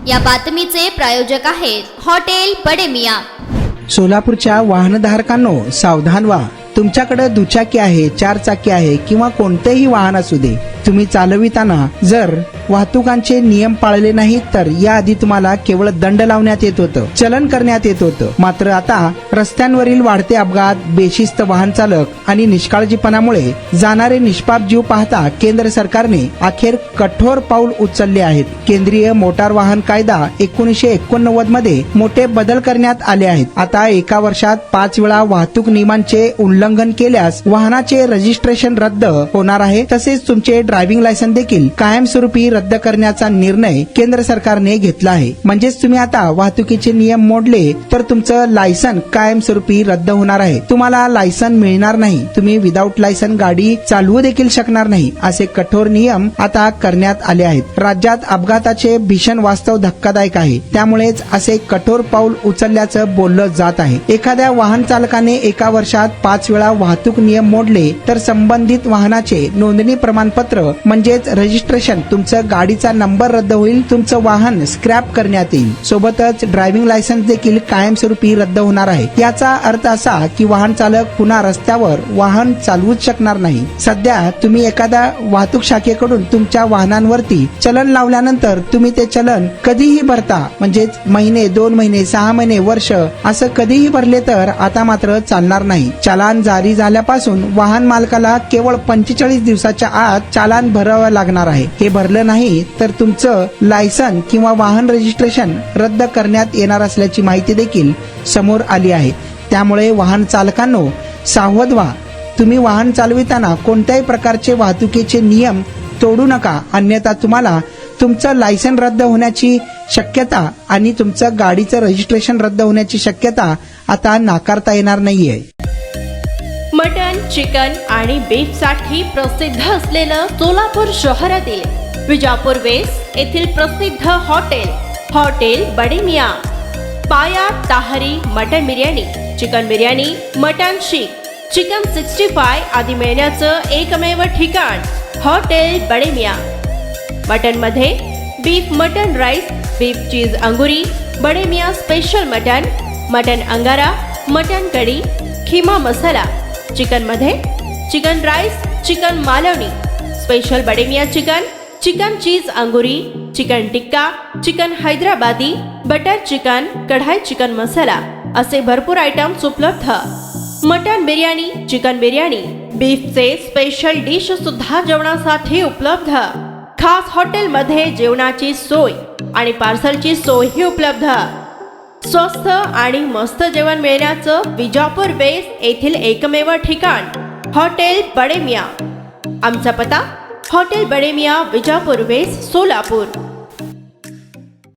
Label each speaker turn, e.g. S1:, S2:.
S1: या बातमीचे प्रायोजक आहेत हॉटेल बडे मियां।
S2: सोलापूरच्या वाहनधारकांनो सावधान व्हा। तुमच्याकडे दुचाकी आहे, 4 चाकी आहे किंवा कोणतेही वाहन असू दे, तुम्ही चालविताना जर वाहतुकांचे नियम पाळले नाहीत तर याआधी तुम्हाला केवळ दंड लावण्यात येत होतं, चलन करण्यात येत होतं। मात्र आता रस्त्यांवरील वाढते अपघात, बेशिस्त वाहन चालक आणि निष्काळजीपणामुळे जाणारे निष्पाप जीव पाहता केंद्र सरकारने अखेर कठोर पाऊल उचलले आहेत। केंद्रीय मोटार वाहन कायदा 1989 मध्ये मोठे बदल करण्यात आले आहेत। आता एका वर्षात 5 वेळा वाहतूक नियमांचे उल्लंघन केल्यास वाहनाचे रजिस्ट्रेशन रद्द होणार आहे। तसेच तुमचे ड्रायव्हिंग लायसन्स देखील कायमस्वरूपी रद्द करण्याचा निर्णय केंद्र सरकारने घेतला आहे। म्हणजेच तुम्ही आता वाहतुकीचे नियम मोडले तर तुमचं लायसन कायमस्वरूपी रद्द होणार आहे। तुम्हाला लायसन मिळणार नाही, तुम्ही विदाऊट लायसन गाडी चालवू देखील शकणार नाही, असे कठोर नियम आता करण्यात आले आहेत। राज्यात अपघाताचे भीषण वास्तव धक्कादायक आहे, त्यामुळेच असे कठोर पाऊल उचलल्याचं बोललं जात आहे। एखाद्या वाहन चालकाने एका वर्षात 5 वेळा वाहतूक नियम मोडले तर संबंधित वाहनाचे नोंदणी प्रमाणपत्र म्हणजेच रजिस्ट्रेशन, तुमचं गाडीचा नंबर रद्द होईल, तुमचं वाहन स्क्रॅप करण्यात येईल, सोबतच ड्रायव्हिंग लायसन्स देखील कायमस्वरूपी रद्द होणार आहे। याचा अर्थ असा की वाहन चालक पुन्हा रस्त्यावर वाहन चालवूच शकणार नाही। सध्या तुम्ही एखाद्या वाहतूक शाखेकडून तुमच्या वाहनांवरती चलन लावल्यानंतर तुम्ही ते चलन कधीही भरता, म्हणजेच महिने, 2 महिने, 6 महिने, वर्ष असं कधीही भरले तर आता मात्र चालणार नाही। चलान जारी झाल्यापासून वाहन मालकाला केवळ 45 दिवसाच्या आत चलान भरावं लागणार आहे। हे भरलं नाही तर तुमचं लायसन किंवा वाहन रजिस्ट्रेशन रद्द करण्यात येणार असल्याची माहिती देखील समोर आली आहे। त्यामुळे वाहन चालकांनो सावध व्हा। तुम्ही वाहन चालविताना कोणत्याही प्रकारचे वाहतुकीचे नियम तोडू नका, अन्यथा तुम्हाला तुमचं लायसन रद्द होण्याची शक्यता आणि तुमचं गाडीचं रजिस्ट्रेशन रद्द होण्याची शक्यता आता नाकारता येणार नाहीये।
S3: मटन, चिकन आणि बीफ साठी प्रसिद्ध असलेलं सोलापूर शहरातील विजापूर वेस्ट येथील प्रसिद्ध हॉटेल बडे मियां। पाया ताहरी mutton biryani, chicken biryani, mutton seekh, chicken 65 आदी मिळण्याचं एकमेव ठिकाण हॉटेल बडे मियां। मटन मध्ये beef mutton rice, beef cheese अंगुरी, बडे मियां स्पेशल मटन अंगारा, मटन कढी, खिमा मसाला। चिकन मध्ये chicken rice, chicken Malvani, special Bade Miyan chicken cheese अंगुरी, chicken tikka, chicken Hyderabadi, butter chicken, kadai chicken masala असे भरपूर आयटम्स उपलब्ध। मटन बिर्याणी, चिकन बिर्याणी, बीफचे स्पेशल डिश सुद्धा जेवणासाठी उपलब्ध। खास हॉटेलमध्ये जेवणाची सोय आणि पार्सलची सोयही उपलब्ध। स्वस्त आणि मस्त जेवण मिळण्याचं विजापूर वेस्ट येथील एकमेव ठिकाण हॉटेल बडे मियां। आमचा पत्ता हॉटेल बडे मियां, विजापूर वेस्ट, सोलापूर।